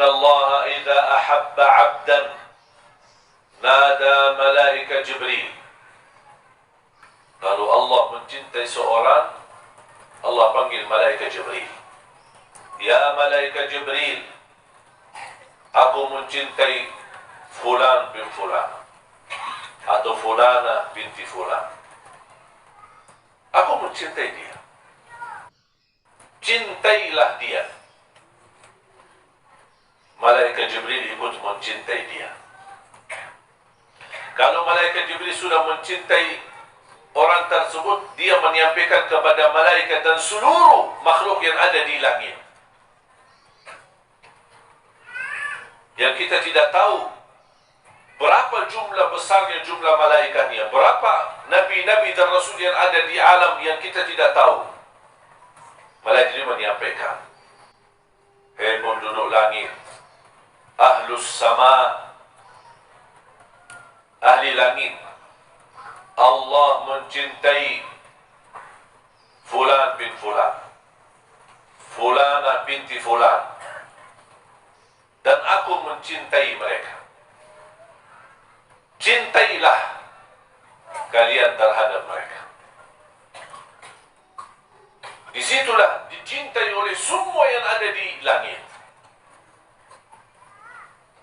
Allah idza ahabba 'abdan nada malaika Jibril. Kalau Allah mencintai seorang, Allah panggil malaikat Jibril. Ya malaikat Jibril, aku mencintai fulan bin fulan atau fulana binti fulan. Aku mencintai dia. Cintailah dia. Malaikat Jibril ikut mencintai dia. Kalau malaikat Jibril sudah mencintai orang tersebut, dia menyampaikan kepada malaikat dan seluruh makhluk yang ada di langit. Yang kita tidak tahu berapa jumlah besarnya jumlah malaikatnya, berapa nabi-nabi dan rasul yang ada di alam yang kita tidak tahu. Malaikat ini menyampaikan, hei penduduk langit, ahlus sama, ahli langit, Allah mencintai fulan bin fulan, fulana binti fulan, dan aku mencintai mereka. Cintailah kalian terhadap mereka. Disitulah dicintai oleh semua yang ada di langit.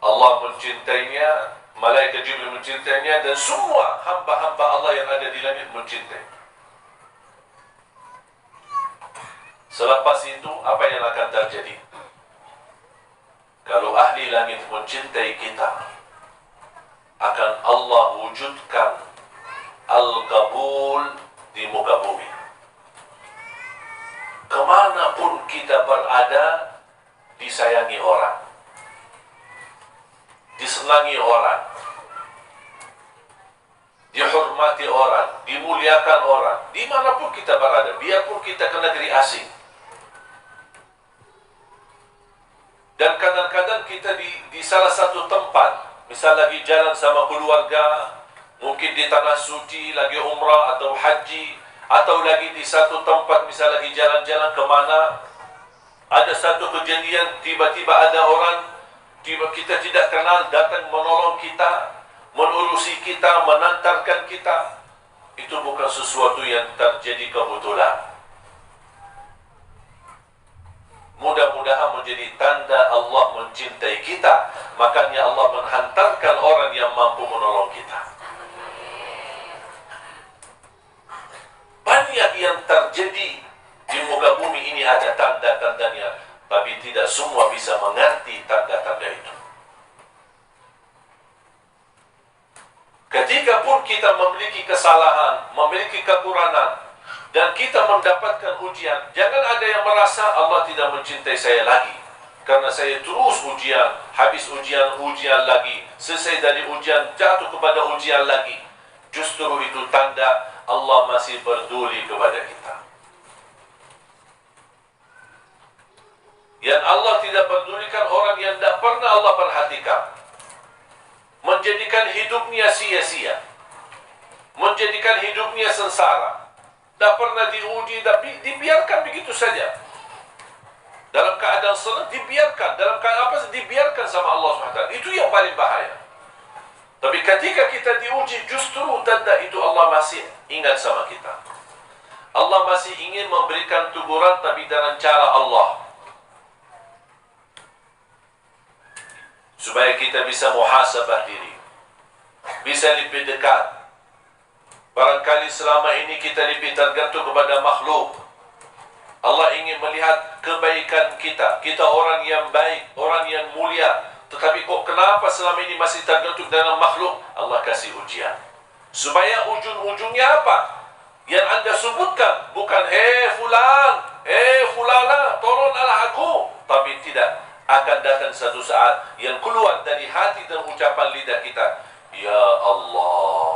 Allah mencintainya, malaikat Jibril mencintainya, dan semua hamba-hamba Allah yang ada di langit mencintai. Selepas itu, apa yang akan terjadi? Kalau ahli langit mencintai kita, akan Allah wujudkan al-qabul di muka bumi. Kemanapun kita berada, disayangi orang, disenangi orang, dihormati orang, dimuliakan orang, dimanapun kita berada, biarpun kita ke negeri asing. Dan kadang-kadang kita di salah satu tempat, misal lagi jalan sama keluarga, mungkin di tanah suci, lagi umrah atau haji, atau lagi di satu tempat, misal lagi jalan-jalan kemana, ada satu kejadian, tiba-tiba ada orang kita tidak kenal datang menolong kita, menurusi kita, menantarkan kita. Itu bukan sesuatu yang terjadi kebetulan. Mudah-mudahan menjadi tanda Allah mencintai kita. Makanya Allah menghantarkan orang yang mampu menolong kita. Banyak yang terjadi di muka bumi ini, ada tanda-tandanya, tapi tidak semua bisa mengerti tanda-tanda itu. Ketika pun kita memiliki kesalahan, memiliki kekurangan, dan kita mendapatkan ujian, jangan ada yang merasa Allah tidak mencintai saya lagi, karena saya terus ujian, habis ujian lagi, selesai dari ujian, jatuh kepada ujian lagi. Justru itu tanda Allah masih peduli kepada kita. Yang Allah tidak pedulikan orang yang tidak pernah Allah perhatikan, menjadikan hidupnya sia-sia, menjadikan hidupnya sengsara, tak pernah diuji, tapi dibiarkan begitu saja. Dalam keadaan senang dibiarkan, dalam keadaan apa dibiarkan sama Allah SWT. Itu yang paling bahaya. Tapi ketika kita diuji, justru tanda itu Allah masih ingat sama kita. Allah masih ingin memberikan teguran, tapi dengan cara Allah, supaya kita bisa muhasabah diri, bisa lebih dekat. Barangkali selama ini kita lebih tergantung kepada makhluk. Allah ingin melihat kebaikan kita. Kita orang yang baik, orang yang mulia, tetapi kok kenapa selama ini masih tergantung dengan makhluk? Allah kasih ujian, supaya ujung-ujungnya apa? Yang anda sebutkan bukan fulan, fulana, tolonglah aku, tapi tidak. Akan datang satu saat yang keluar dari hati dan ucapan lidah kita, ya Allah,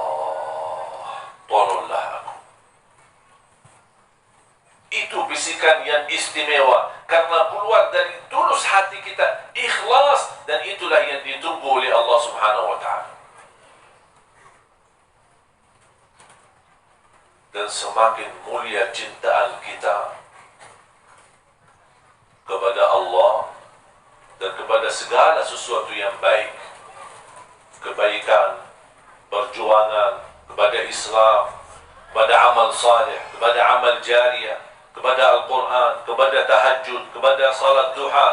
tolonglah aku. Itu bisikan yang istimewa, karena keluar dari tulus hati kita, ikhlas, dan itulah yang ditunggu oleh Allah Subhanahu wa ta'ala. Dan semakin mulia cintaan kita kepada Allah dan kepada segala kepada sesuatu yang baik, kebaikan, perjuangan kepada Islam, kepada amal salih, kepada amal jariah, kepada Al-Quran, kepada tahajud, kepada salat duha,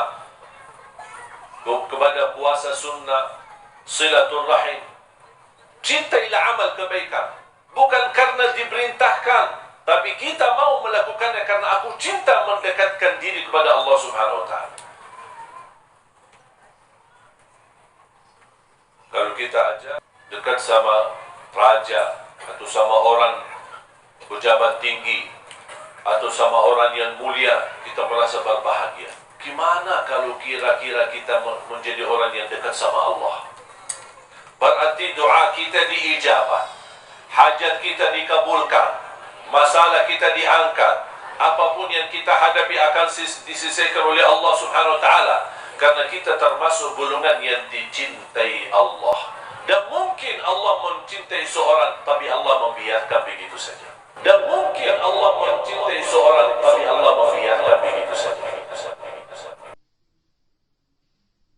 kepada puasa sunnah, silatul rahim. Cintailah amal kebaikan, bukan karena diperintahkan, tapi kita mau melakukannya karena aku cinta mendekatkan diri kepada Allah Subhanahu wa ta'ala. Kalau kita aja dekat sama raja atau sama orang pejabat tinggi atau sama orang yang mulia, kita merasa berbahagia. Gimana kalau kira-kira kita menjadi orang yang dekat sama Allah? Berarti doa kita diijabah, hajat kita dikabulkan, masalah kita diangkat, apapun yang kita hadapi akan disisihkan oleh Allah Subhanahu wa ta'ala, karena kita termasuk golongan yang dicintai Allah. Dan mungkin Allah mencintai seorang, tapi Allah membiarkan begitu saja. Dan mungkin Allah mencintai seorang